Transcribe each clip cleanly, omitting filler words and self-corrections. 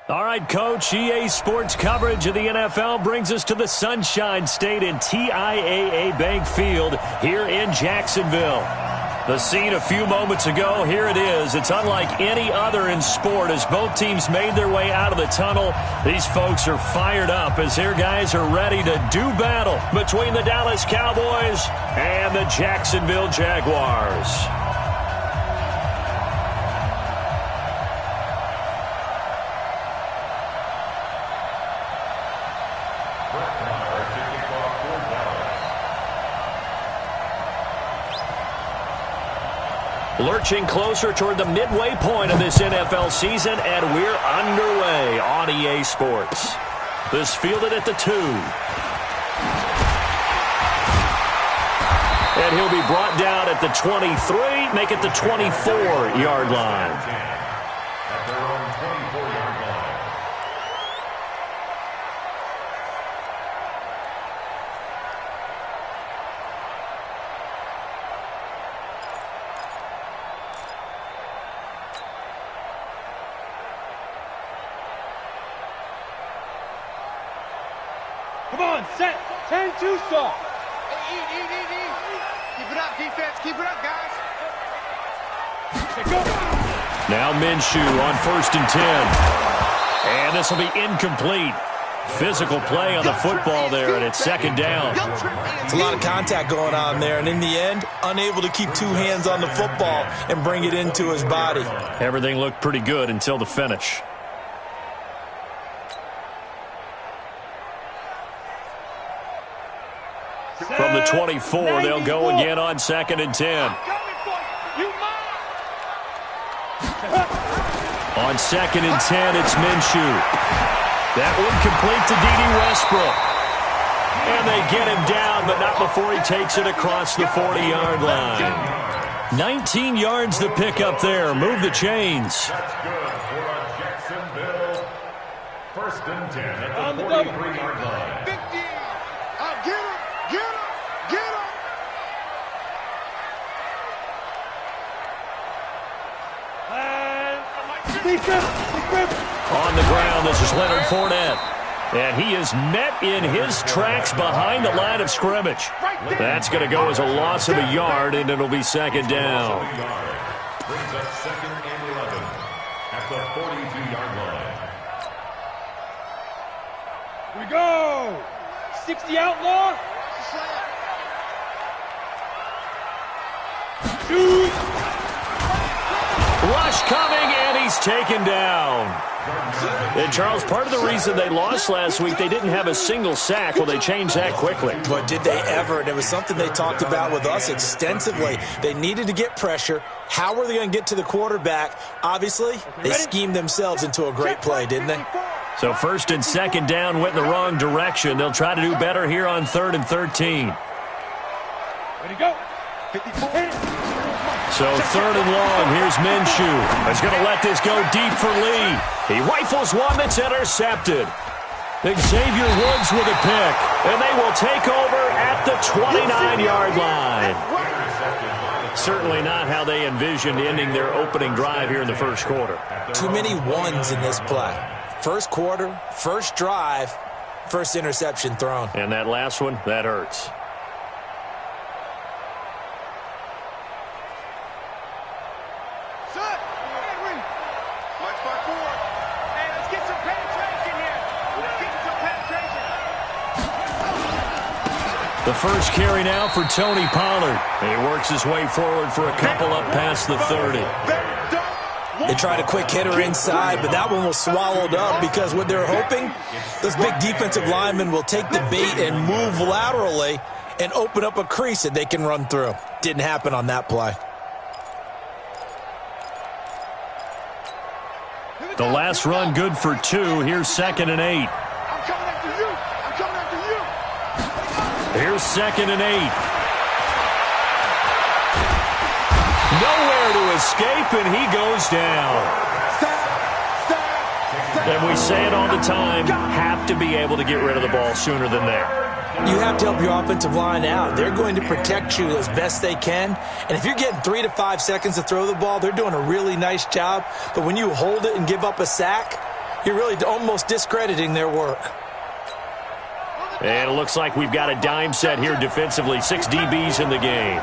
All right, Coach, EA Sports coverage of the NFL brings us to the Sunshine State in TIAA Bank Field here in Jacksonville. The scene a few moments ago, here it is. It's unlike any other in sport as both teams made their way out of the tunnel. These folks are fired up as their guys are ready to do battle between the Dallas Cowboys and the Jacksonville Jaguars. Lurching closer toward the midway point of this NFL season, and we're underway on EA Sports. This fielded at the 2. And he'll be brought down at the 23, make it the 24-yard line. At their own 24-yard line. Come on, set. 10-2 stop. Keep it up, defense. Keep it up, guys. Go. Now Minshew on 1st and 10. And this will be incomplete. Physical play on the football there, and it's 2nd down. It's a lot of contact going on there, and in the end, unable to keep 2 hands on the football and bring it into his body. Everything looked pretty good until the finish. From the 24, they'll go again on 2nd and 10. On 2nd and 10, it's Minshew. That one complete to D.D. Westbrook. And they get him down, but not before he takes it across the 40-yard line. 19 yards to pick up there. Move the chains. That's good for a Jacksonville. 1st and 10 at the 43-yard line. Big D. Get him. Get him. Get him. On the ground, this is Leonard Fournette. And he is met in his tracks behind the line of scrimmage. That's going to go as a loss of a yard, and it'll be 2nd down. Brings up 2nd and 11 at the 42-yard line. Here we go. 60 outlaw. Shoot. Rush coming, and he's taken down. And, Charles, part of the reason they lost last week, they didn't have a single sack. Well, they changed that quickly. But did they ever? And it was something they talked about with us extensively. They needed to get pressure. How were they going to get to the quarterback? Obviously, they schemed themselves into a great play, didn't they? So 1st and 2nd down went in the wrong direction. They'll try to do better here on 3rd and 13. Ready to go. 54. So 3rd and long, here's Minshew. He's going to let this go deep for Lee. He rifles one that's intercepted. Xavier Woods with a pick, and they will take over at the 29-yard line. Certainly not how they envisioned ending their opening drive here in the 1st quarter. Too many ones in this play. 1st quarter, 1st drive, 1st interception thrown. And that last one, that hurts. The first carry now for Tony Pollard. He works his way forward for a couple up past the 30. They tried a quick hitter inside, but that one was swallowed up because what they're hoping, those big defensive linemen will take the bait and move laterally and open up a crease that they can run through. Didn't happen on that play. The last run good for 2. Here's 2nd and 8. I'm coming after you. I'm coming after you. Here's 2nd and 8. Nowhere to escape, and he goes down. And we say it all the time, have to be able to get rid of the ball sooner than that. You have to help your offensive line out. They're going to protect you as best they can. And if you're getting 3 to 5 seconds to throw the ball, they're doing a really nice job. But when you hold it and give up a sack, You're really almost discrediting their work. And it looks like we've got a dime set here defensively. 6 DBs in the game.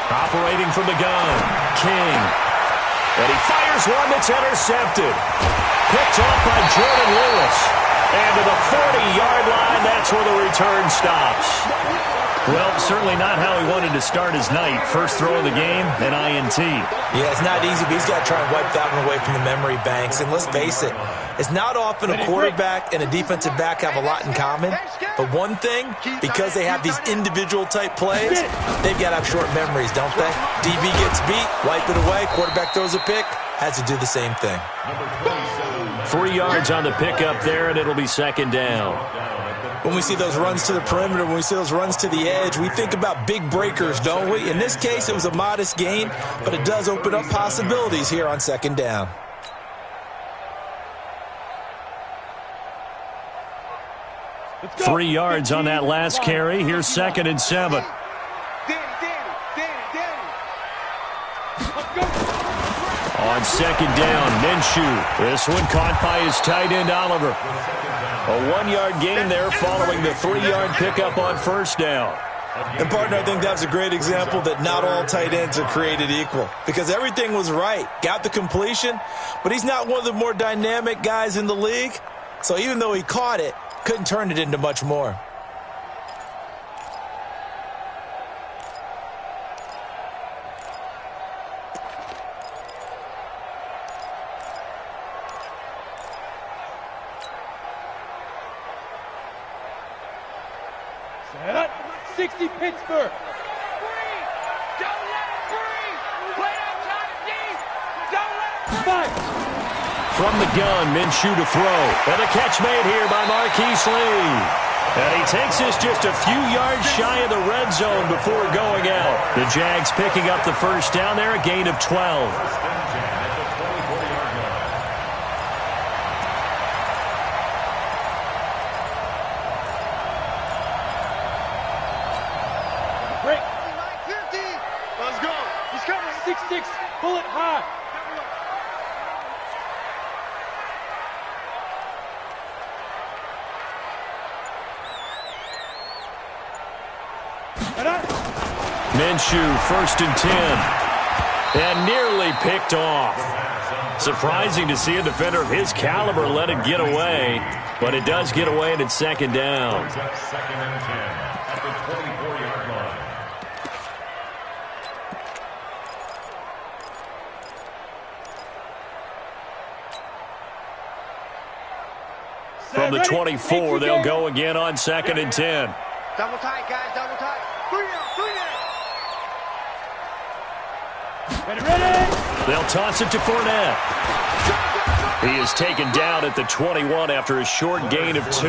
Operating from the gun, King. And he fires one that's intercepted. Picked off by Jordan Lewis. And to the 40-yard line, that's where the return stops. Well, certainly not how he wanted to start his night. First throw of the game, an INT. Yeah, it's not easy, but he's got to try and wipe that one away from the memory banks. And let's face it, it's not often a quarterback and a defensive back have a lot in common. But one thing, because they have these individual type plays, they've got to have short memories, don't they? DB gets beat, wipe it away, quarterback throws a pick, has to do the same thing. 3 yards on the pickup there, and it'll be second down. When we see those runs to the perimeter, when we see those runs to the edge, we think about big breakers, don't we? In this case, it was a modest gain, but it does open up possibilities here on second down. Go. 3 yards on that last carry. Here's 2nd and 7. On second down, Minshew. This one caught by his tight end, Oliver. A 1-yard gain there following the 3-yard pickup on first down. And, partner, I think that's a great example that not all tight ends are created equal because everything was right. Got the completion, but he's not one of the more dynamic guys in the league. So even though he caught it, couldn't turn it into much more. Set up. 60 Pittsburgh. Don't let him breathe. Play outside deep. Don't let him Fight. From the gun, Minshew to throw. And a catch made here by Marquise Lee. And he takes this just a few yards shy of the red zone before going out. The Jags picking up the first down there, a gain of 12. Let's go. He's coming. 6'6", bullet high. Minshew, 1st and 10. And nearly picked off. Surprising to see a defender of his caliber let it get away. But it does get away, and it's second down. 2nd and 10 at the 24-yard line. From the 24, they'll go again on 2nd and 10. Double tight, guys. Double tight. 3 down. Ready. They'll toss it to Fournette. He is taken down at the 21 after a short gain of 2.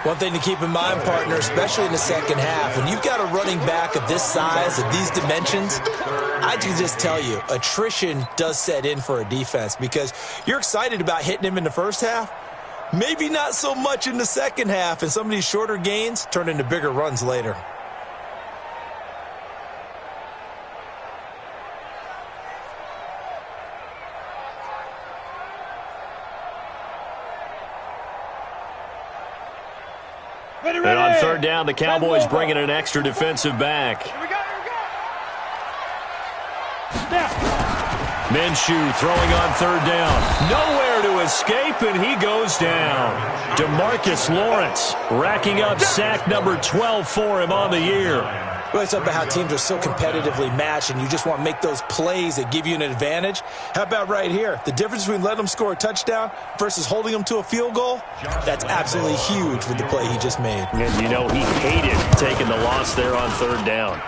One thing to keep in mind, partner, especially in the second half, when you've got a running back of this size, of these dimensions, I can just tell you, attrition does set in for a defense because you're excited about hitting him in the first half. Maybe not so much in the second half, and some of these shorter gains turn into bigger runs later. And on 3rd down, the Cowboys bring in an extra defensive back. Here we go. Minshew throwing on 3rd down. Nowhere to escape, and he goes down. DeMarcus Lawrence racking up sack number 12 for him on the year. Well, it's about how teams are so competitively matched, and you just want to make those plays that give you an advantage. How about right here? The difference between letting them score a touchdown versus holding them to a field goal, that's absolutely huge with the play he just made. And you know he hated taking the loss there on 3rd down.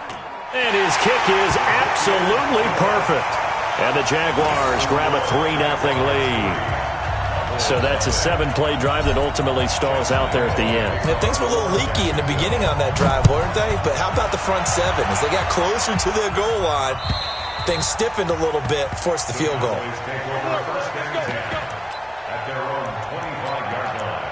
And his kick is absolutely perfect. And the Jaguars grab a 3-0 lead. So that's a 7-play drive that ultimately stalls out there at the end. Yeah, things were a little leaky in the beginning on that drive, weren't they? But how about the front 7? As they got closer to their goal line, things stiffened a little bit, forced the field goal. At their own 25-yard line.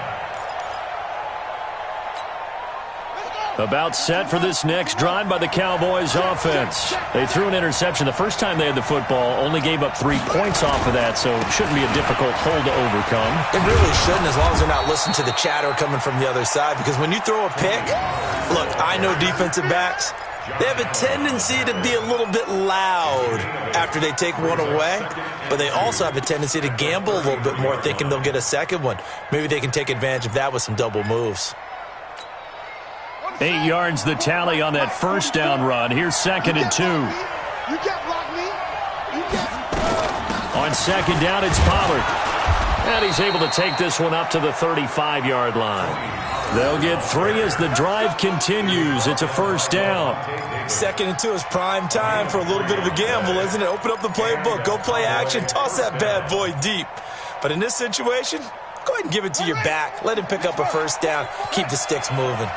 Let's go. About set for this next drive by the Cowboys offense. They threw an interception the first time they had the football, only gave up 3 points off of that, so it shouldn't be a difficult hole to overcome. It really shouldn't, as long as they're not listening to the chatter coming from the other side, because when you throw a pick, look, I know defensive backs, they have a tendency to be a little bit loud after they take one away, but they also have a tendency to gamble a little bit more, thinking they'll get a second one. Maybe they can take advantage of that with some double moves. 8 yards the tally on that first down run. Here's 2nd and 2. On second down, it's Pollard. And he's able to take this one up to the 35-yard line. They'll get 3 as the drive continues. It's a first down. 2nd and 2 is prime time for a little bit of a gamble, isn't it? Open up the playbook, go play action, toss that bad boy deep. But in this situation, go ahead and give it to your back. Let him pick up a first down. Keep the sticks moving.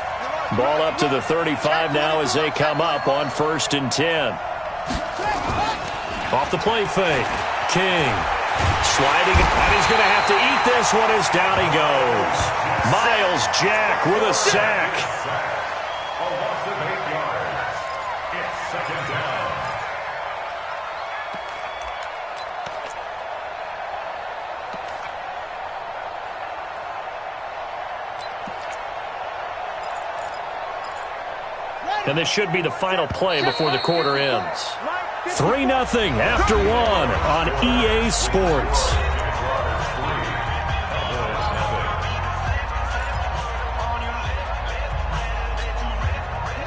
Ball up to the 35 now as they come up on 1st and 10. Off the play fake. King sliding, and he's going to have to eat this one as down he goes. Miles Jack with a sack. A loss of 8 yards. It's 2nd down. And this should be the final play before the quarter ends. 3-0 after 1 on EA Sports.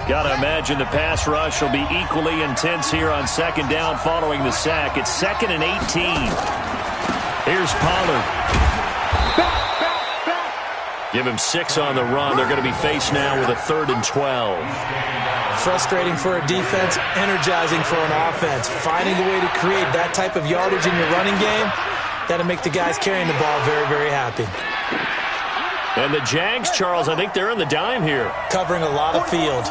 Got to imagine the pass rush will be equally intense here on 2nd down following the sack. It's 2nd and 18. Here's Pollard. Give him 6 on the run. They're going to be faced now with a 3rd and 12. Frustrating for a defense, energizing for an offense. Finding a way to create that type of yardage in your running game, that'll make the guys carrying the ball very, very happy. And the Jags, Charles, I think they're on the dime here. Covering a lot of field.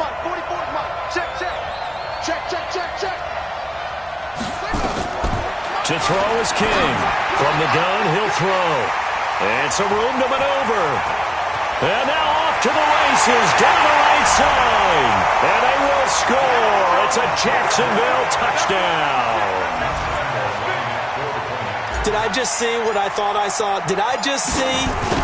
To throw is King. From the gun, he'll throw. And some room to maneuver. And now off to the races, down the right side. And they will score. It's a Jacksonville touchdown. Did I just see what I thought I saw? Did I just see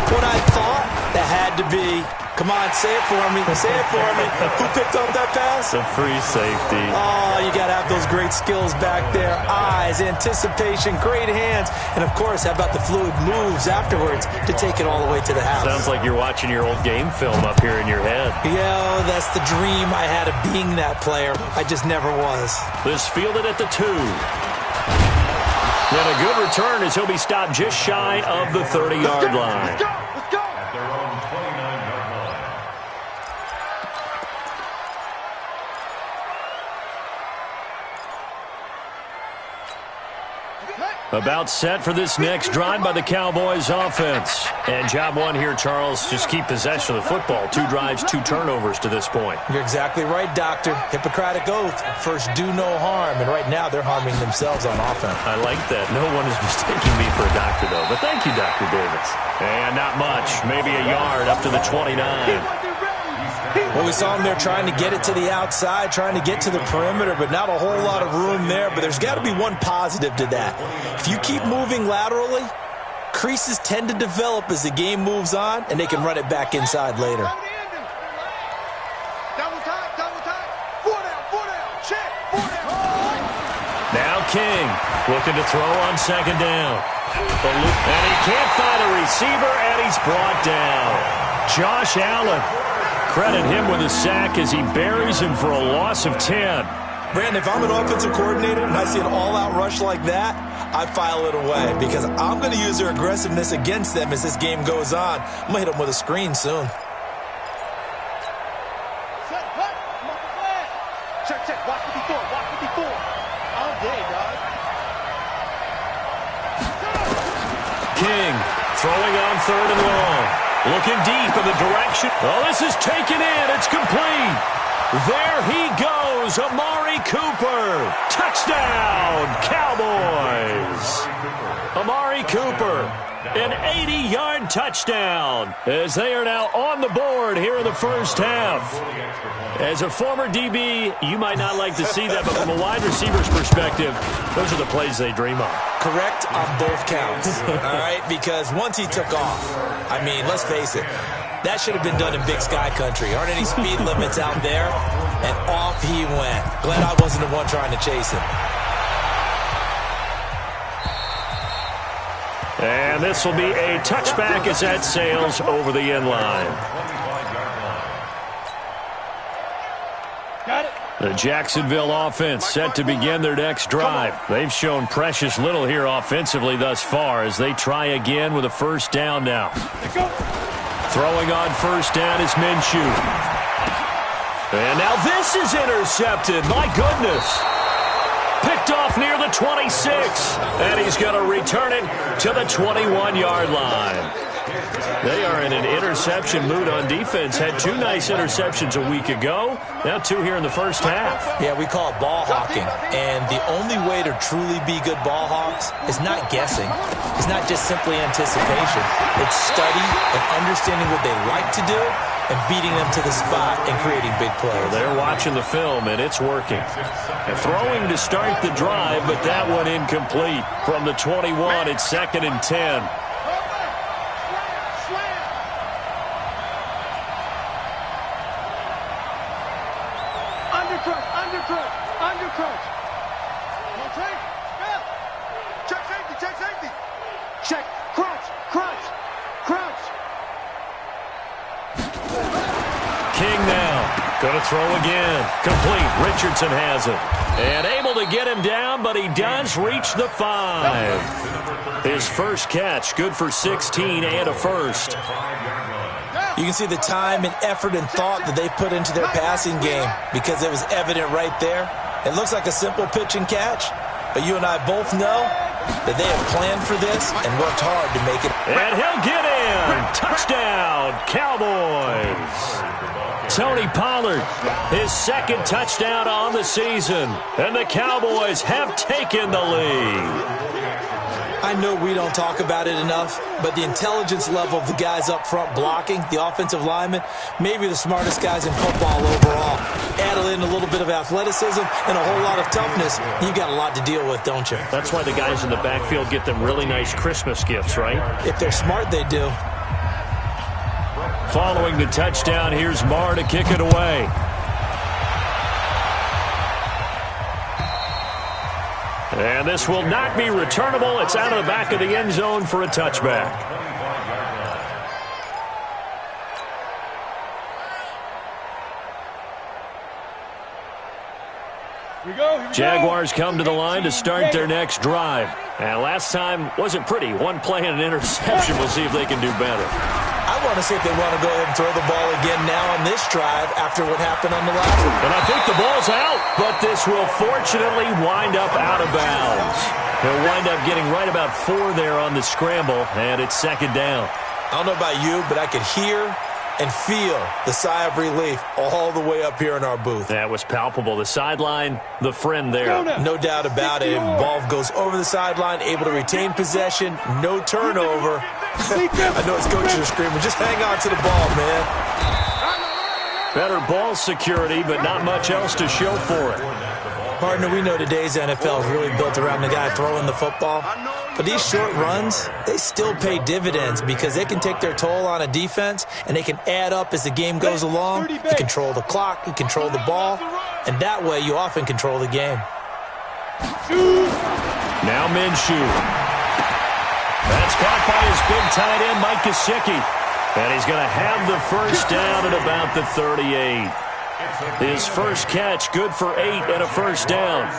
what I thought? That had to be. Come on, say it for me. Say it for me. Who picked up that pass? The free safety. Oh, you got to have those great skills back there. Eyes, anticipation, great hands. And, of course, how about the fluid moves afterwards to take it all the way to the house? Sounds like you're watching your old game film up here in your head. Yeah, that's the dream I had of being that player. I just never was. This fielded at the 2. And a good return as he'll be stopped just shy of the 30-yard line. At their own 29-yard line. About set for this next drive by the Cowboys offense. And job 1 here, Charles, just keep possession of the football. 2 drives, 2 turnovers to this point. You're exactly right, Doctor. Hippocratic oath. First, do no harm. And right now, they're harming themselves on offense. I like that. No one is mistaking me for a doctor, though. But thank you, Dr. Davis. And not much. Maybe a yard up to the 29. Well, we saw him there trying to get it to the outside, trying to get to the perimeter, but not a whole lot of room there. But there's got to be one positive to that. If you keep moving laterally, creases tend to develop as the game moves on, and they can run it back inside later. Now King looking to throw on 2nd down. And he can't find a receiver, and he's brought down. Josh Allen. Credit him with a sack as he buries him for a loss of 10. Brandon, if I'm an offensive coordinator and I see an all-out rush like that, I file it away because I'm going to use their aggressiveness against them as this game goes on. I'm going to hit them with a screen soon. Check. Watch the before. All day, dog. King throwing on 3rd and long. Looking deep in the direction. Oh, this is taken in. It's complete. There he goes. Amari Cooper. Touchdown, Cowboys. Amari Cooper, an 80-yard touchdown, as they are now on the board here in the first half. As a former DB, you might not like to see that, but from a wide receiver's perspective, those are the plays they dream of. Correct on both counts, all right? Because once he took off, I mean, let's face it, that should have been done in Big Sky Country. Aren't any speed limits out there? And off he went. Glad I wasn't the one trying to chase him. And this will be a touchback as that sails over the end line. Got it. The Jacksonville offense set to begin their next drive. They've shown precious little here offensively thus far as they try again with a first down now. Throwing on first down is Minshew. And now this is intercepted. My goodness. Picked off near the 26. And he's going to return it to the 21-yard line. They are in an interception mood on defense. Had 2 nice interceptions a week ago. Now 2 here in the first half. Yeah, we call it ball hawking. And the only way to truly be good ball hawks is not guessing. It's not just simply anticipation. It's study and understanding what they like to do and beating them to the spot and creating big plays. Well, they're watching the film, and it's working. And throwing to start the drive, but that one incomplete. From the 21, it's 2nd and 10. Undercrook. Check safety. Check. Crouch. King now. Going to throw again. Complete. Richardson has it. And able to get him down, but he does reach the 5. His first catch, good for 16 and a first. You can see the time and effort and thought that they put into their passing game because it was evident right there. It looks like a simple pitch and catch, but you and I both know that they have planned for this and worked hard to make it. And he'll get in. Touchdown, Cowboys. Tony Pollard, his 2nd touchdown on the season. And the Cowboys have taken the lead. I know we don't talk about it enough, but the intelligence level of the guys up front blocking, the offensive linemen, maybe the smartest guys in football overall. Add in a little bit of athleticism and a whole lot of toughness, you got a lot to deal with, don't you? That's why the guys in the backfield get them really nice Christmas gifts, right? If they're smart, they do. Following the touchdown, here's Marr to kick it away. And this will not be returnable. It's out of the back of the end zone for a touchback. Jaguars come to the line to start their next drive. And last time wasn't pretty. 1 play and an interception. We'll see if they can do better. I want to see if they want to go ahead and throw the ball again now on this drive after what happened on the last one. And I think the ball's out, but this will fortunately wind up out of bounds. He'll wind up getting right about 4 there on the scramble, and it's 2nd down. I don't know about you, but I could hear and feel the sigh of relief all the way up here in our booth. That was palpable. The sideline, the friend there. No doubt about it. Ball goes over the sideline, able to retain possession, no turnover. I know his coaches are screaming, just hang on to the ball, man. Better ball security, but not much else to show for it. Partner, we know today's NFL is really built around the guy throwing the football. But these short runs, they still pay dividends because they can take their toll on a defense and they can add up as the game goes along. You control the clock, you control the ball, and that way you often control the game. Now Minshew. That's caught by his big tight end, Mike Gesicki. And he's going to have the first down at about the 38. His first catch, good for 8 and a first down.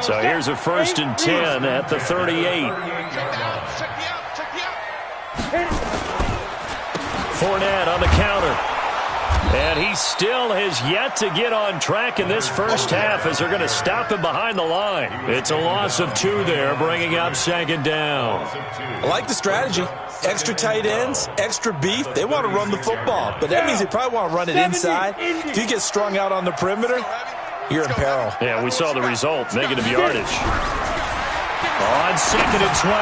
So here's a 1st and 10 at the 38. Fournette on the counter. And he still has yet to get on track in this first half as they're going to stop him behind the line. It's a loss of 2 there, bringing up 2nd down. I like the strategy. Extra tight ends, extra beef. They want to run the football, but that means they probably want to run it inside. If you get strung out on the perimeter, you're in peril. Yeah, we saw the result, negative yardage. On 2nd and 12,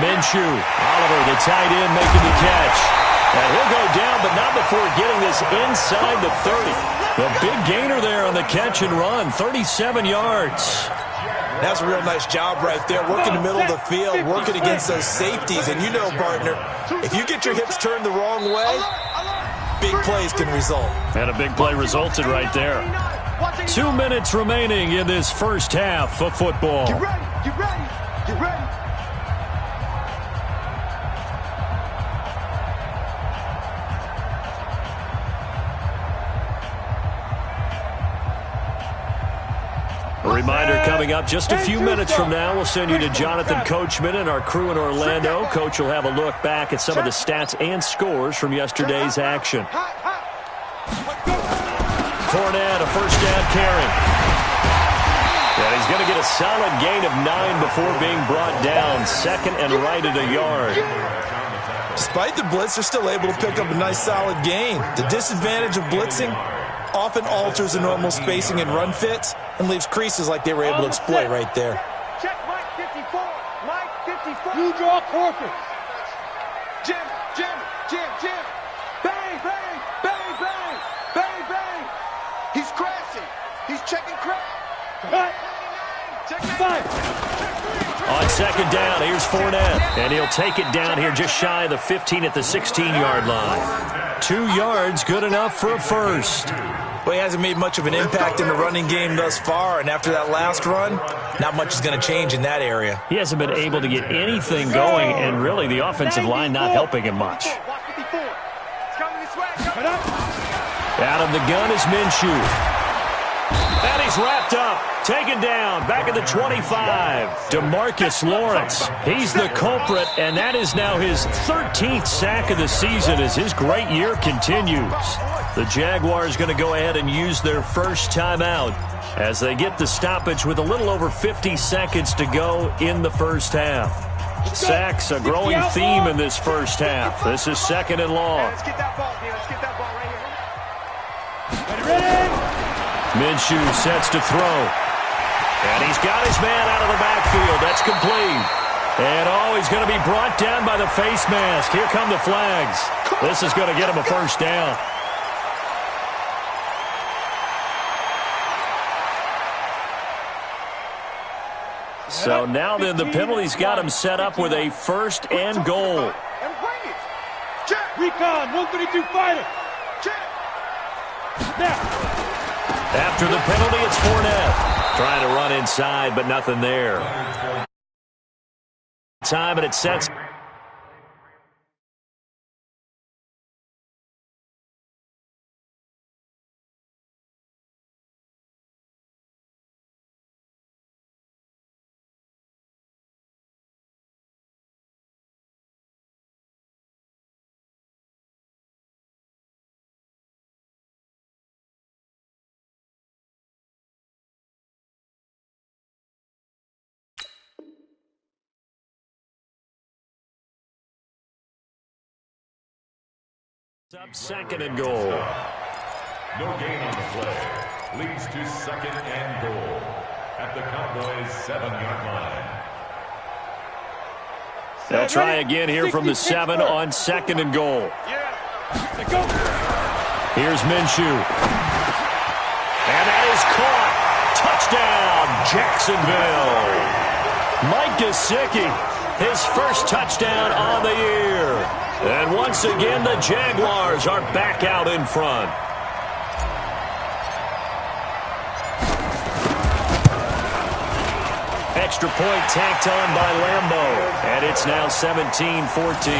Minshew. Oliver, the tight end, making the catch. And he'll go down, but not before getting this inside the 30. The big gainer there on the catch and run, 37 yards. That's a real nice job right there, working the middle of the field, working against those safeties. And you know, partner, if you get your hips turned the wrong way, big plays can result. And a big play resulted right there. 2 minutes remaining in this first half of football. Get ready, get ready, get ready. A reminder coming up just a few minutes from now. We'll send you to Jonathan Coachman and our crew in Orlando. Coach will have a look back at some of the stats and scores from yesterday's action. Fournette, a first down carry. And he's going to get a solid gain of 9 before being brought down. 2nd and right at a yard. Despite the blitz, they're still able to pick up a nice solid gain. The disadvantage of blitzing often alters the normal spacing and run fits and leaves creases like they were able to exploit right there. Check Mike 54. Mike 54. You draw corpus. Jim, Jim, Jim, Jim. Bang, bang, bang, bang, bang, bang. He's crashing. He's checking crash. Cut. Check 5. On 2nd down, here's Fournette. And he'll take it down here just shy of the 15 at the 16-yard line. 2 yards, good enough for a first. Well, he hasn't made much of an impact in the running game thus far, and after that last run, not much is going to change in that area. He hasn't been able to get anything going, and really the offensive line not helping him much. Out of the gun is Minshew. And he's wrapped up, taken down, back at the 25. DeMarcus Lawrence, he's the culprit, and that is now his 13th sack of the season as his great year continues. The Jaguars going to go ahead and use their first timeout as they get the stoppage with a little over 50 seconds to go in the first half. Sacks, a growing theme in this first half. This is 2nd and long. Let's get that ball, Let's get that ball right here. Ready? Minshew sets to throw. And he's got his man out of the backfield. That's complete. And, he's going to be brought down by the face mask. Here come the flags. This is going to get him a first down. So now then the penalty's got him set up with a 1st and goal. Recon, 132 fighter. Now. After the penalty, it's Fournette. Trying to run inside, but nothing there. Time, and it sets. Up 2nd and goal. No gain on the play. Leads to 2nd and goal at the Cowboys' 7-yard line. They'll try again here from the 7 on 2nd and goal. Here's Minshew. And that is caught. Touchdown, Jacksonville. Mike Gesicki, his first touchdown on the year. And once again, the Jaguars are back out in front. Extra point tacked on by Lambeau. And it's now 17-14.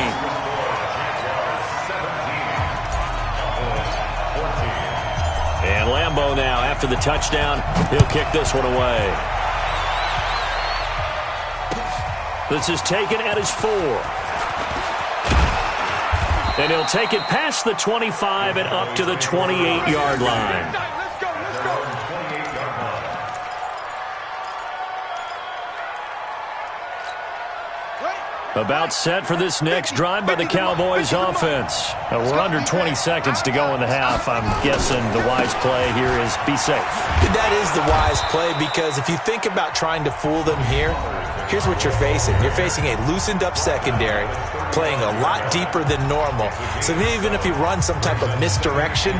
And Lambeau now, after the touchdown, he'll kick this one away. This is taken at his 4. And he'll take it past the 25 and up to the 28-yard line. Let's go, let's go. About set for this next drive by the Cowboys offense. We're under 20 seconds to go in the half. I'm guessing the wise play here is be safe. That is the wise play, because if you think about trying to fool them here, here's what you're facing. You're facing a loosened up secondary, playing a lot deeper than normal. So even if you run some type of misdirection,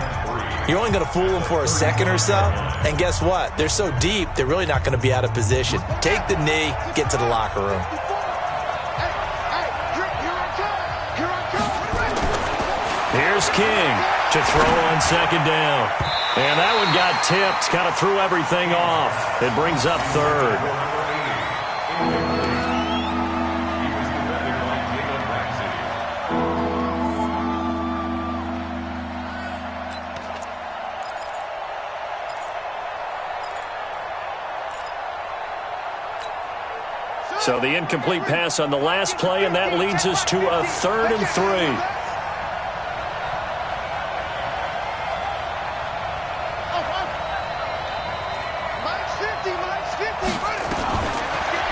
you're only going to fool them for a second or so. And guess what? They're so deep, they're really not going to be out of position. Take the knee, get to the locker room. Here's King to throw on second down. And that one got tipped, kind of threw everything off. It brings up third. So the incomplete pass on the last play, and that leads us to a 3rd and 3.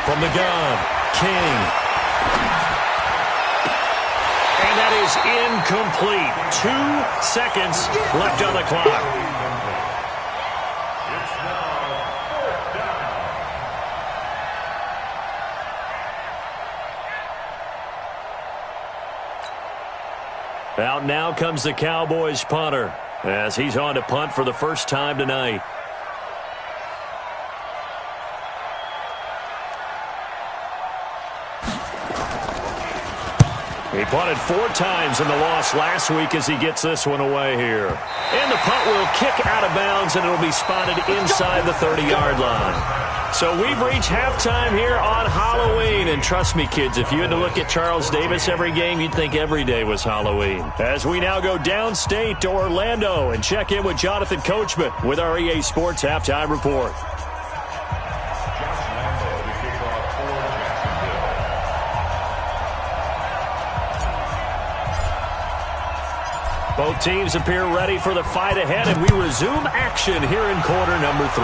From the gun, King. And that is incomplete. 2 seconds left on the clock. It's now 4th down. Out now comes the Cowboys punter as he's on to punt for the first time tonight. He punted 4 times in the loss last week as he gets this one away here. And the punt will kick out of bounds, and it'll be spotted inside the 30-yard line. So we've reached halftime here on Halloween. And trust me, kids, if you had to look at Charles Davis every game, you'd think every day was Halloween. As we now go downstate to Orlando and check in with Jonathan Coachman with our EA Sports Halftime Report. Both teams appear ready for the fight ahead, and we resume action here in quarter number 3.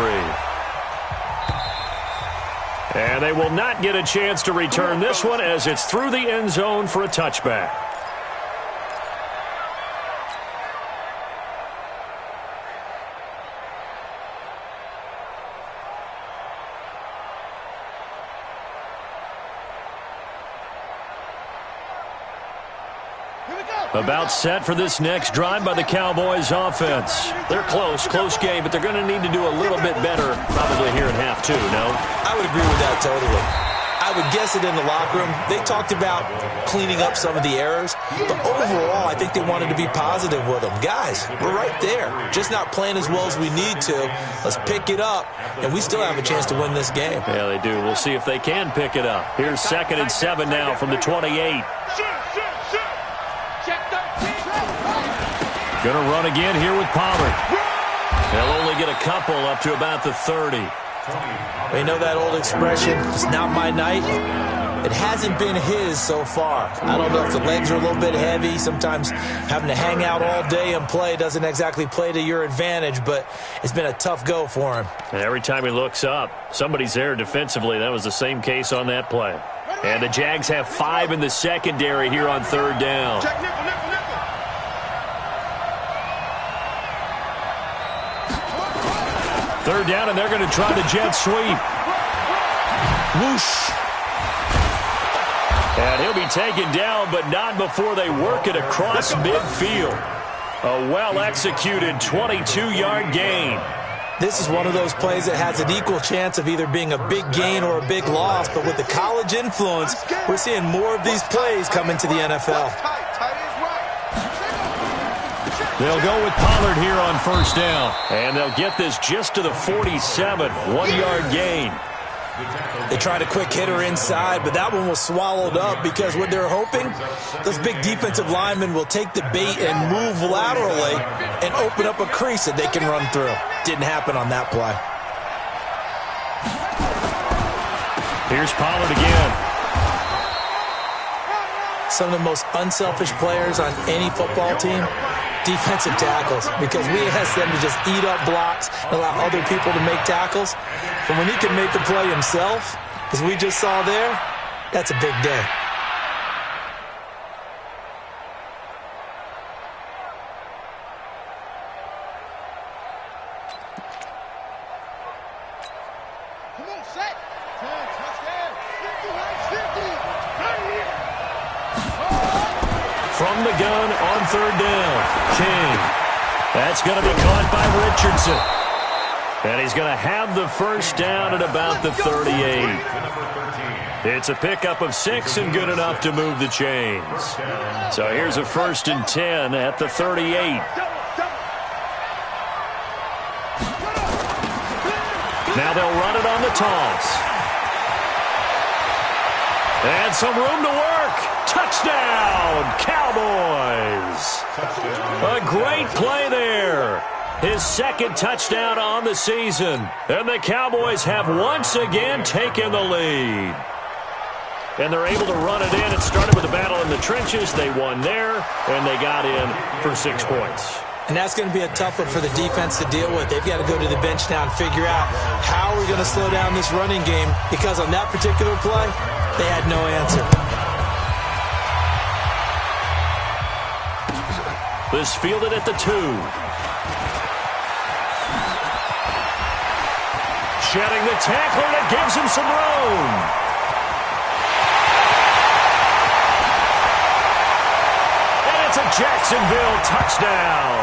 And they will not get a chance to return this one as it's through the end zone for a touchback. About set for this next drive by the Cowboys offense. They're close game, but they're going to need to do a little bit better probably here in half 2, no? I would agree with that totally. I would guess it in the locker room. They talked about cleaning up some of the errors, but overall I think they wanted to be positive with them. Guys, we're right there, just not playing as well as we need to. Let's pick it up, and we still have a chance to win this game. Yeah, they do. We'll see if they can pick it up. Here's 2nd and 7 now from the 28. Going to run again here with Pollard. They'll only get a couple up to about the 30. We know that old expression, it's not my night. It hasn't been his so far. I don't know if the legs are a little bit heavy. Sometimes having to hang out all day and play doesn't exactly play to your advantage, but it's been a tough go for him. And every time he looks up, somebody's there defensively. That was the same case on that play. And the Jags have 5 in the secondary here on 3rd down. Third down, and they're going to try the jet sweep. Whoosh. And he'll be taken down, but not before they work it across midfield. A well-executed 22-yard gain. This is one of those plays that has an equal chance of either being a big gain or a big loss, but with the college influence, we're seeing more of these plays come into the NFL. They'll go with Pollard here on 1st down, and they'll get this just to the 47, 1-yard gain. They tried a quick hitter inside, but that one was swallowed up because what they're hoping, those big defensive linemen will take the bait and move laterally and open up a crease that they can run through. Didn't happen on that play. Here's Pollard again. Some of the most unselfish players on any football team, defensive tackles, because we ask them to just eat up blocks and allow other people to make tackles. But when he can make the play himself, as we just saw there, that's a big day. From the gun on third down, King. That's going to be caught by Richardson. And he's going to have the first down at about the 38. It's a pickup of 6 and good enough to move the chains. So here's a 1st and 10 at the 38. Now they'll run it on the toss. And some room to work. Touchdown, Cowboys. A great play there. His 2nd touchdown on the season. And the Cowboys have once again taken the lead. And they're able to run it in. It started with a battle in the trenches. They won there, and they got in for 6 points. And that's going to be a tough one for the defense to deal with. They've got to go to the bench now and figure out how we're going to slow down this running game, because on that particular play, they had no answer. This fielded at the 2. Shedding the tackler, and it gives him some room. And it's a Jacksonville touchdown.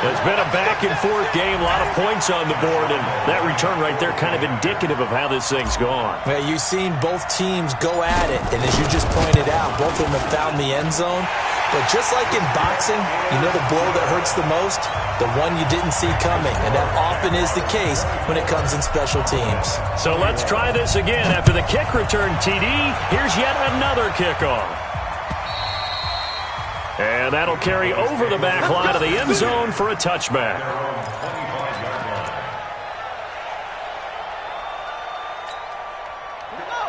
It's been a back-and-forth game, a lot of points on the board, and that return right there kind of indicative of how this thing's gone. Well, you've seen both teams go at it, and as you just pointed out, both of them have found the end zone. But just like in boxing, you know the blow that hurts the most? The one you didn't see coming, and that often is the case when it comes in special teams. So let's try this again. After the kick return, TD, here's yet another kickoff. And that'll carry over the back line of the end zone for a touchback.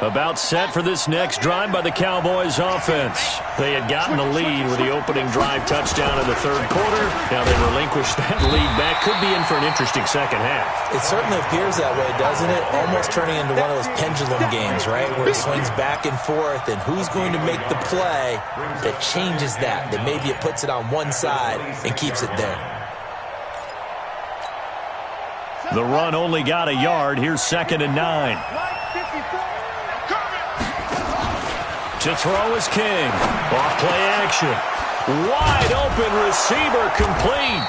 About set for this next drive by the Cowboys offense. They had gotten the lead with the opening drive touchdown in the 3rd quarter. Now they relinquished that lead back. Could be in for an interesting second half. It certainly appears that way, doesn't it? Almost turning into one of those pendulum games, right? Where it swings back and forth, and who's going to make the play that changes that? That maybe it puts it on one side and keeps it there. The run only got a yard. Here's 2nd and 9. To throw is King. Off play action. Wide open receiver complete.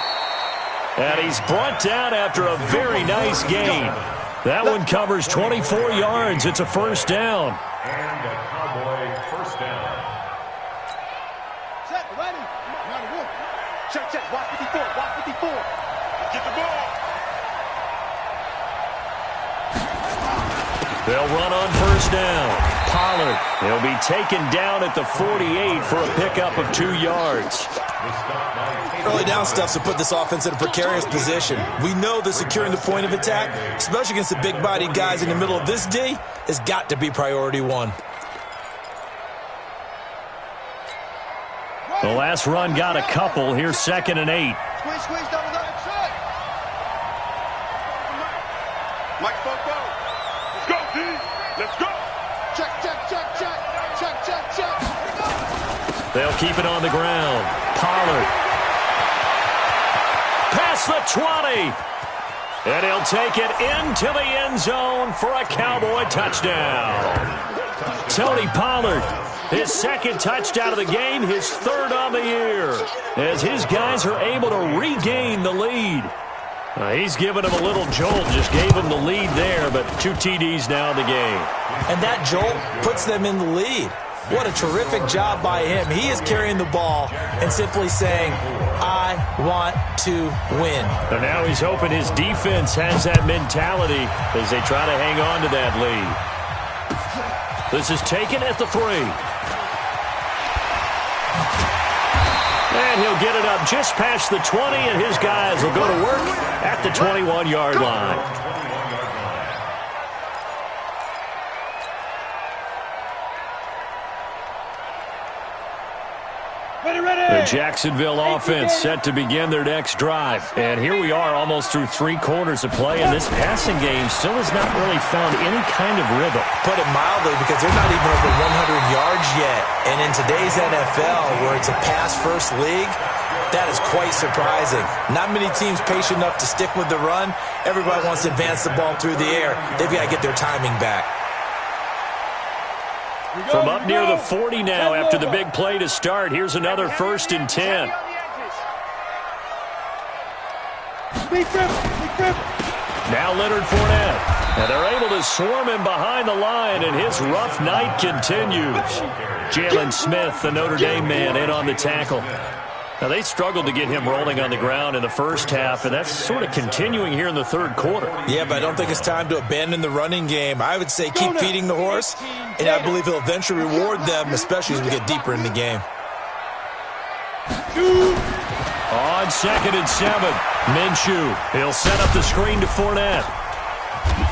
And he's brought down after a very nice gain. That one covers 24 yards. It's a 1st down. And a Cowboy 1st down. Set, ready. Check, check. Watch 54. Watch 54. Get the ball. They'll run on 1st down. Pollard. He'll be taken down at the 48 for a pickup of 2 yards. Early down stuff to put this offense in a precarious position. We know that securing the point of attack, especially against the big-bodied guys in the middle of this D, has got to be priority 1. The last run got a couple. Here's 2nd and 8. Squeeze, squeeze, double, double. Mike, Fogo. Let's go, D. Let's go. Check, check, check, check. Check, check, check. They'll keep it on the ground. Pollard. Past the 20. And he'll take it into the end zone for a Cowboy touchdown. Tony Pollard, his 2nd touchdown of the game, his 3rd on the year, as his guys are able to regain the lead. He's given him a little jolt, just gave him the lead there, but 2 TDs now in the game. And that jolt puts them in the lead. What a terrific job by him. He is carrying the ball and simply saying, I want to win. And now he's hoping his defense has that mentality as they try to hang on to that lead. This is taken at the 3. And he'll get it up just past the 20, and his guys will go to work at the 21-yard line. The Jacksonville offense set to begin their next drive. And here we are almost through 3 quarters of play, and this passing game still has not really found any kind of rhythm. Put it mildly, because they're not even over 100 yards yet. And in today's NFL, where it's a pass-first league, That is quite surprising. Not many teams patient enough to stick with the run. Everybody wants to advance the ball through the air. They've got to get their timing back. From up near the 40 now after the big play to start, here's another 1st and 10. Now Leonard Fournette. And they're able to swarm him behind the line, and his rough night continues. Jalen Smith, the Notre Dame man, in on the tackle. Now, they struggled to get him rolling on the ground in the first half, and that's sort of continuing here in the third quarter. Yeah, but I don't think it's time to abandon the running game. I would say keep feeding the horse, and I believe he'll eventually reward them, especially as we get deeper in the game. On 2nd and 7, Minshew. He'll set up the screen to Fournette.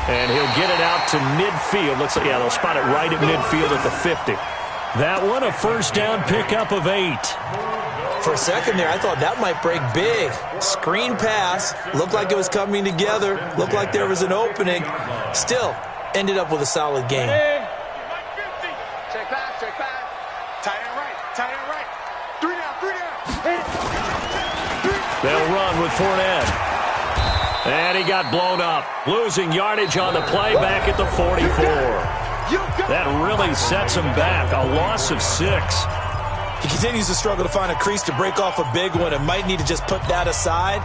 And he'll get it out to midfield. Looks like, yeah, they'll spot it right at midfield at the 50. That one, a first down pickup of 8. For a second there, I thought that might break big. Screen pass, looked like it was coming together, looked like there was an opening. Still, ended up with a solid game. Check back, check back. Tight end right. 3 down. They'll run with Fournette. And he got blown up, losing yardage on the play back at the 44. That really sets him back, a loss of 6. He continues to struggle to find a crease to break off a big one and might need to just put that aside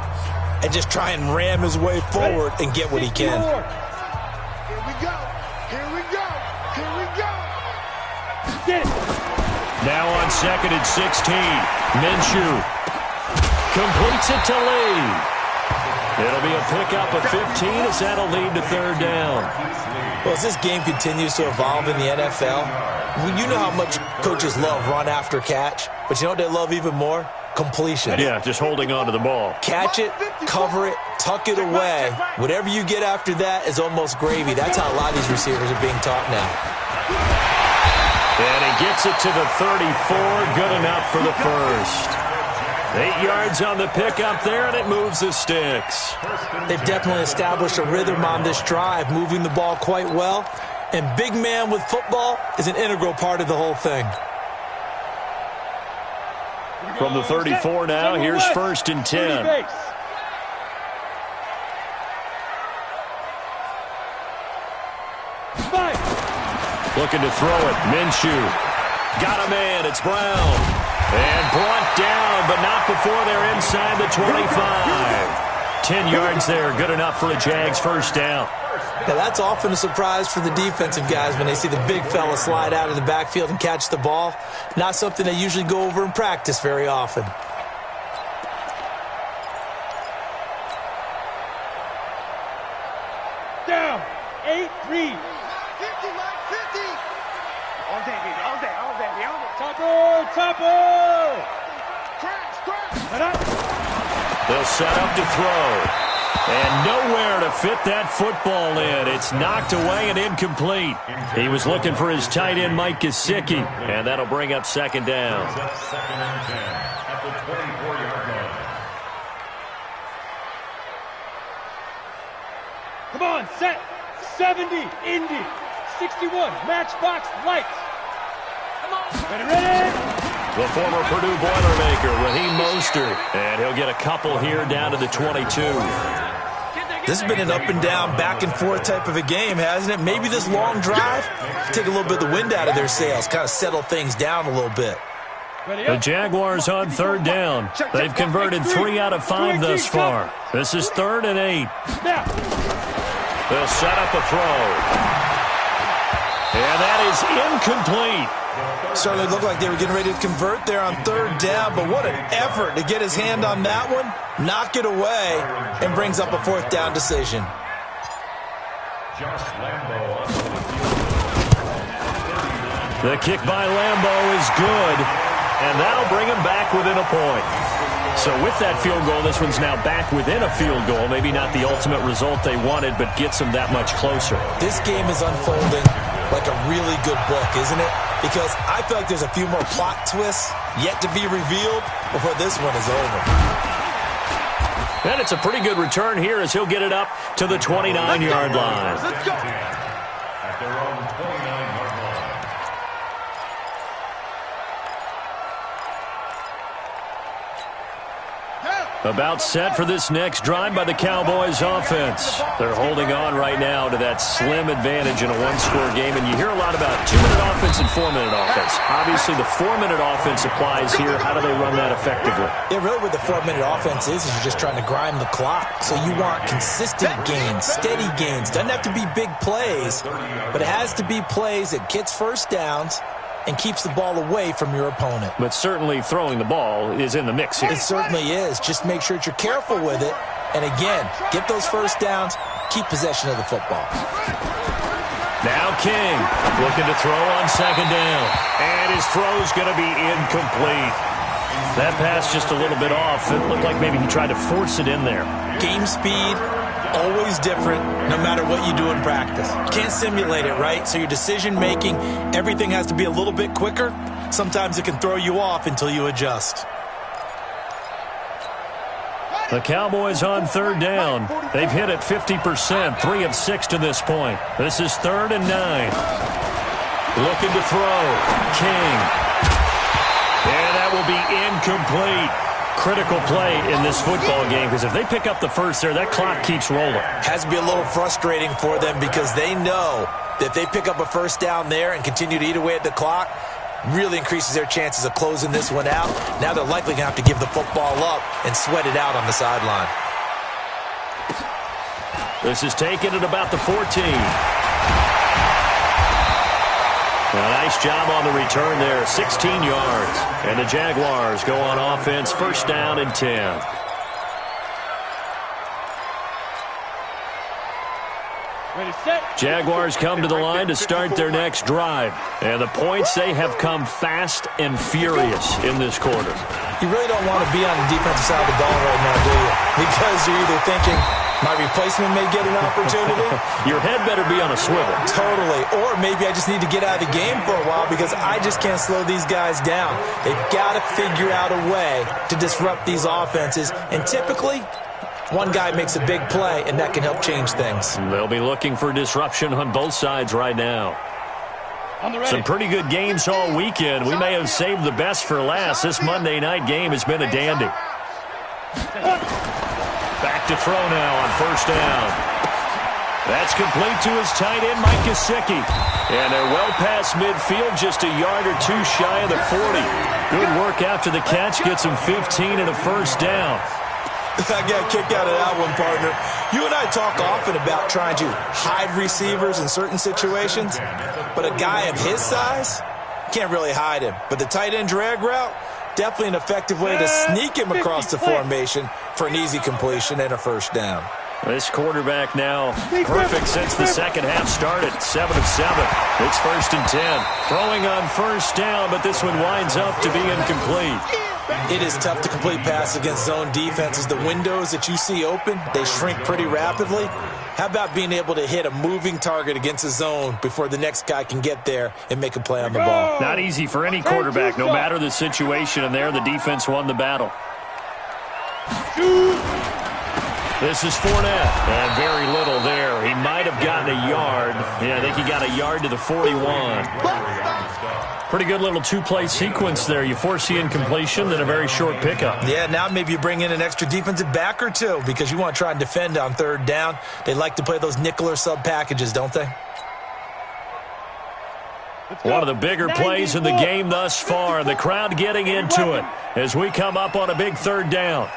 and just try and ram his way forward and get what he can. Here we go. Get it. Now on 2nd and 16, Minshew completes it to Lee. It'll be a pickup of 15 as that'll lead to 3rd down. Well, as this game continues to evolve in the NFL, you know how much coaches love run after catch, but you know what they love even more? Completion. Yeah, just holding on to the ball. Catch it, cover it, tuck it away. Whatever you get after that is almost gravy. That's how a lot of these receivers are being taught now. And he gets it to the 34, good enough for the first. 8 yards on the pickup there, and it moves the sticks. They've definitely established a rhythm on this drive, moving the ball quite well. And big man with football is an integral part of the whole thing. From the 34 now, here's 1st and 10. Looking to throw it. Minshew. Got a man. It's Brown. And brought down, but not before they're inside the 25. 10 yards there. Good enough for a Jags first down. Now, that's often a surprise for the defensive guys when they see the big fella slide out of the backfield and catch the ball. Not something they usually go over in practice very often. Down. 8-3. 50. All day, baby. All day. Topper. Crash. They'll set up to throw. And nowhere to fit that football in. It's knocked away and incomplete. He was looking for his tight end, Mike Gesicki, and that'll bring up 2nd down. Second and 10 at the 24-yard line. Come on, set. 70, Indy. 61, matchbox lights. Ready? The former Purdue Boilermaker, Raheem Mostert, and he'll get a couple here down to the 22. This has been an up and down, back and forth type of a game, hasn't it? Maybe this long drive, take a little bit of the wind out of their sails, kind of settle things down a little bit. The Jaguars on 3rd down. They've converted 3 out of 5 thus far. This is 3rd and 8. They'll set up a throw. And that is incomplete. Certainly looked like they were getting ready to convert there on 3rd down, but what an effort to get his hand on that one, knock it away, and brings up a 4th down decision. The kick by Lambo is good, and that'll bring him back within a point. So with that field goal, this one's now back within a field goal. Maybe not the ultimate result they wanted, but gets them that much closer. This game is unfolding like a really good book, isn't it? Because I feel like there's a few more plot twists yet to be revealed before this one is over. And it's a pretty good return here as he'll get it up to the 29-yard line. Let's go. At their own 29-yard line. About set for this next drive by the Cowboys offense. They're holding on right now to that slim advantage in a one-score game, and you hear a lot about 2-minute offense and 4-minute offense. Obviously, the 4-minute offense applies here. How do they run that effectively? Yeah, really what the 4-minute offense is you're just trying to grind the clock. So you want consistent gains, steady gains. Doesn't have to be big plays, but it has to be plays that gets first downs and keeps the ball away from your opponent. But certainly throwing the ball is in the mix here. It certainly is. Just make sure that you're careful with it. And again, get those first downs, keep possession of the football. Now King looking to throw on second down. And his throw's going to be incomplete. That pass just a little bit off. It looked like maybe he tried to force it in there. Game speed, always different, no matter what you do in practice. You can't simulate it, right? So your decision-making, everything has to be a little bit quicker. Sometimes it can throw you off until you adjust. The Cowboys on third down. They've hit it 50%, 3 of 6 to this point. This is 3rd and 9. Looking to throw. King. And that will be incomplete. Critical play in this football game, because if they pick up the first there, that clock keeps rolling. Has to be a little frustrating for them because they know that if they pick up a first down there and continue to eat away at the clock, really increases their chances of closing this one out. Now they're likely going to have to give the football up and sweat it out on the sideline. This is taken at about the 14. A nice job on the return there, 16 yards. And the Jaguars go on offense, first down and 10. Ready, set. Jaguars come to the line to start their next drive. And the points, they have come fast and furious in this quarter. You really don't want to be on the defensive side of the ball right now, do you? Because you're either thinking, my replacement may get an opportunity. Your head better be on a swivel. Totally. Or maybe I just need to get out of the game for a while because I just can't slow these guys down. They've got to figure out a way to disrupt these offenses. And typically, one guy makes a big play, and that can help change things. They'll be looking for disruption on both sides right now. Some pretty good games all weekend. We may have saved the best for last. This Monday night game has been a dandy. Back to throw now on first down. That's complete to his tight end, Mike Gesicki. And they're well past midfield, just a yard or two shy of the 40. Good work after the catch. Gets him 15 and a first down. I got a kick out of that one, partner. You and I talk often about trying to hide receivers in certain situations, but a guy of his size can't really hide him. But the tight end drag route, definitely an effective way to sneak him across the formation for an easy completion and a first down. This quarterback now perfect since the second half started. 7 of 7. It's 1st and 10. Throwing on first down, but this one winds up to be incomplete. It is tough to complete passes against zone defenses. The windows that you see open, they shrink pretty rapidly. How about being able to hit a moving target against a zone before the next guy can get there and make a play on the ball? Not easy for any quarterback, no matter the situation, and there the defense won the battle. This is Fournette, and very little there. He might have gotten a yard. Yeah, I think he got a yard to the 41. Pretty good little two-play sequence there. You force the incompletion, then a very short pickup. Yeah, now maybe you bring in an extra defensive back or two because you want to try and defend on third down. They like to play those nickel or sub packages, don't they? One of the bigger plays in the game thus far. The crowd getting into it as we come up on a big third down.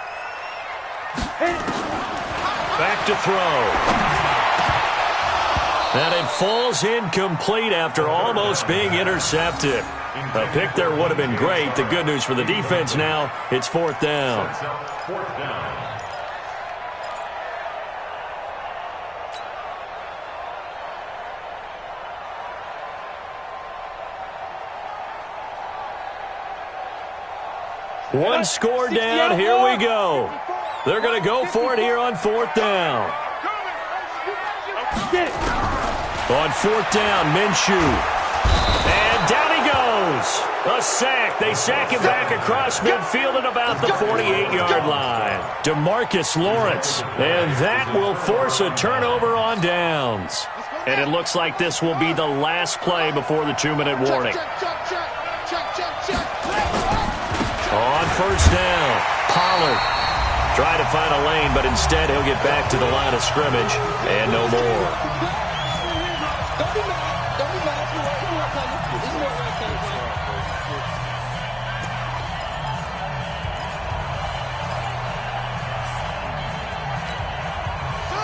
Back to throw. And it falls incomplete after almost being intercepted. A pick there would have been great. The good news for the defense now, it's 4th down. One score down. Here we go. They're going to go for it here on 4th down. On 4th down, Minshew. And down he goes. A sack. They sack him back across midfield at about the 48-yard line. DeMarcus Lawrence. And that will force a turnover on downs. And it looks like this will be the last play before the 2-minute warning. On first down, Pollard. Trying to find a lane, but instead he'll get back to the line of scrimmage and no more.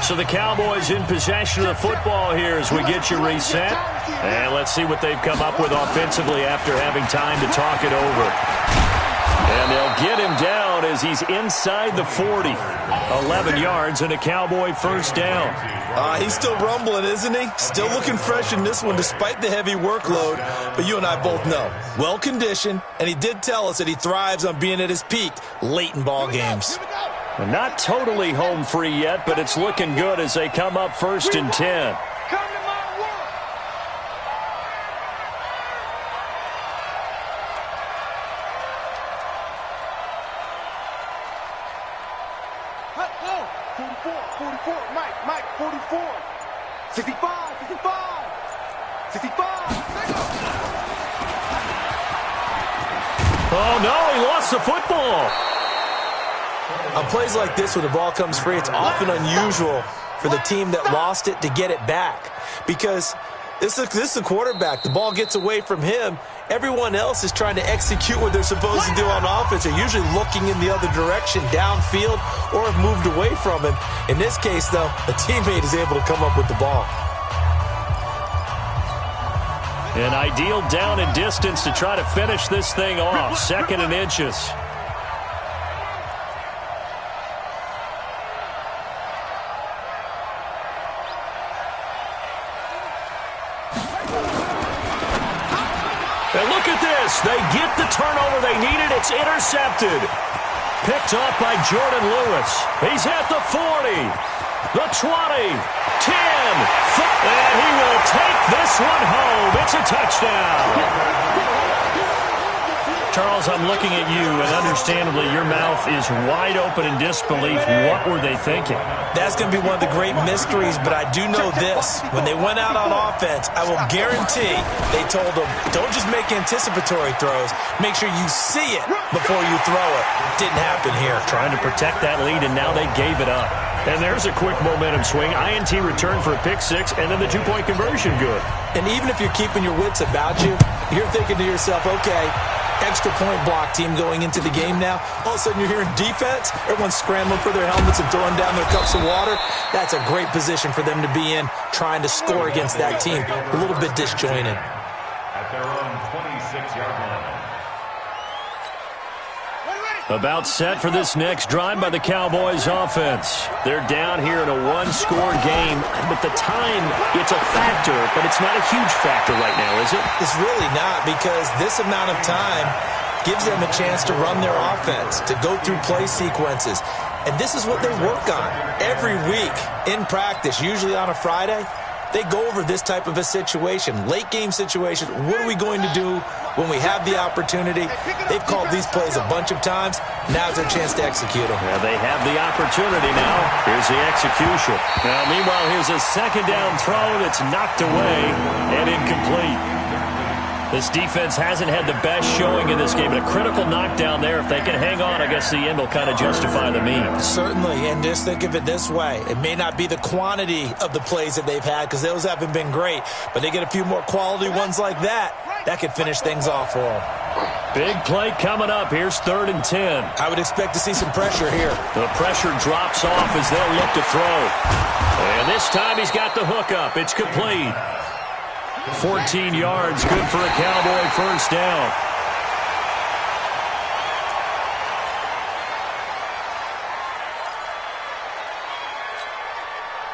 So the Cowboys in possession of the football here as we get you reset. And let's see what they've come up with offensively after having time to talk it over. And they'll get him down as he's inside the 40. 11 yards and a Cowboy first down. He's still rumbling, isn't he? Still looking fresh in this one despite the heavy workload. But you and I both know, well-conditioned, and he did tell us that he thrives on being at his peak late in ball games. Not totally home free yet, but it's looking good as they come up 1st and 10. Mike, 44. 65. 65. Oh, no, he lost the football. On plays like this where the ball comes free, it's often unusual for the team that lost it to get it back. Because this is a quarterback. The ball gets away from him. Everyone else is trying to execute what they're supposed to do on offense. They're usually looking in the other direction, downfield, or have moved away from him. In this case, though, a teammate is able to come up with the ball. An ideal down and distance to try to finish this thing off. 2nd and inches. And look at this. They get the turnover they needed. It's intercepted. Picked off by Jordan Lewis. He's at the 40, the 20, 10, and he will take this one home. It's a touchdown. Charles, I'm looking at you, and understandably, your mouth is wide open in disbelief. What were they thinking? That's going to be one of the great mysteries, but I do know this. When they went out on offense, I will guarantee they told them, don't just make anticipatory throws. Make sure you see it before you throw it. Didn't happen here. Trying to protect that lead, and now they gave it up. And there's a quick momentum swing. INT return for a pick-6, and then the 2-point conversion good. And even if you're keeping your wits about you, you're thinking to yourself, okay, extra point block team going into the game now. All of a sudden you're hearing defense. Everyone's scrambling for their helmets and throwing down their cups of water. That's a great position for them to be in, trying to score against that team. A little bit disjointed. At their own 26-yard line. About set for this next drive by the Cowboys offense. They're down here in a one-score game, but the time, it's a factor, but it's not a huge factor right now, is it? It's really not, because this amount of time gives them a chance to run their offense, to go through play sequences. And this is what they work on every week in practice, usually on a Friday. They go over this type of a situation, late game situation. What are we going to do when we have the opportunity? They've called these plays a bunch of times. Now's their chance to execute them. Yeah, they have the opportunity now. Here's the execution. Now, meanwhile, here's a 2nd down throw that's knocked away and incomplete. This defense hasn't had the best showing in this game, but a critical knockdown there. If they can hang on, I guess the end will kind of justify the means. Certainly, and just think of it this way. It may not be the quantity of the plays that they've had, because those haven't been great, but they get a few more quality ones like that. That could finish things off for them. Big play coming up. Here's 3rd and 10. I would expect to see some pressure here. The pressure drops off as they'll look to throw. And this time he's got the hook up. It's complete. 14 yards, good for a Cowboy first down.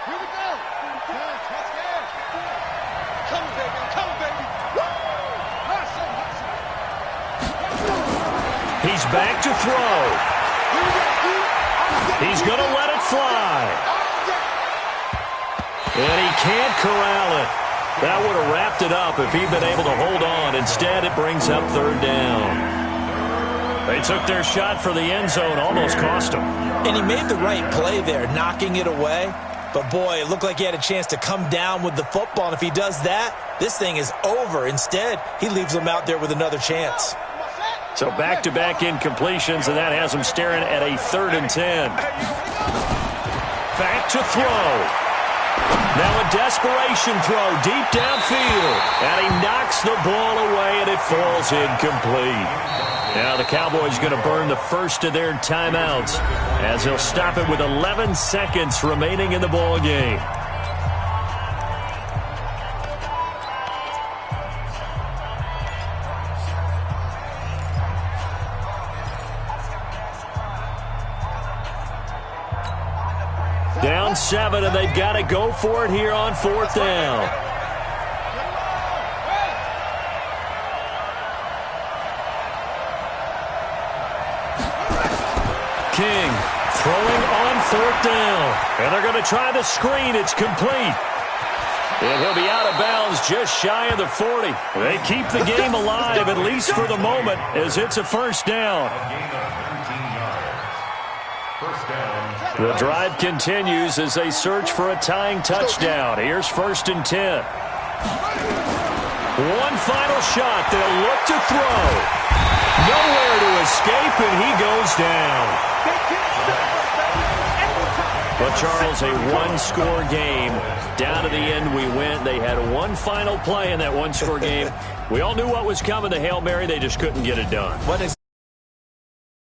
Here we go. Come, baby. Come, baby. He's back to throw. He's going to let it fly. And he can't corral it. That would have wrapped it up if he'd been able to hold on. Instead, it brings up 3rd down. They took their shot for the end zone, almost cost him. And he made the right play there, knocking it away. But, boy, it looked like he had a chance to come down with the football. And if he does that, this thing is over. Instead, he leaves him out there with another chance. So back-to-back incompletions, and that has him staring at a 3rd and 10. Back to throw. Now a desperation throw deep downfield. And he knocks the ball away, and it falls incomplete. Now the Cowboys going to burn the first of their timeouts as he'll stop it with 11 seconds remaining in the ball game. Down 7, and they've got to go for it here on 4th down. King throwing on 4th down. And they're going to try the screen. It's complete. And he'll be out of bounds just shy of the 40. They keep the game alive, at least for the moment, as it's a 1st down. The drive continues as they search for a tying touchdown. Here's 1st and 10. One final shot. They'll look to throw. Nowhere to escape, and he goes down. But, Charles, a one-score game. Down to the end we went. They had one final play in that one-score game. We all knew what was coming, the Hail Mary. They just couldn't get it done. Wasn't